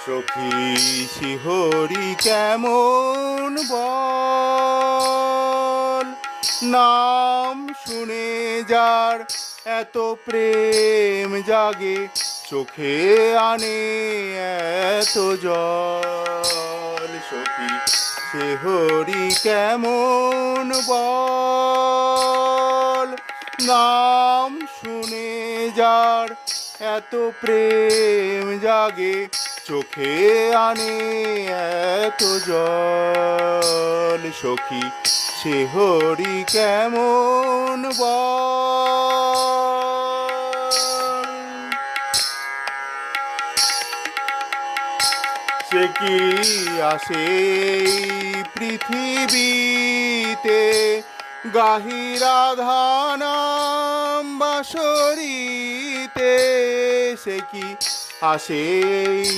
সখী শিহরি কেমন বল, নাম শুনে যার এত প্রেম জাগে, চোখে আনে এত জল। সখী শিহরি কেমন বল, নাম শুনে যার এত প্রেম জাগে, চোখে আনে এত জল। সখী শিহরি কেমন বল। সে কি আসে পৃথিবীতে, গাহি রাধা নাম বাঁশরীতে। সে কি আসে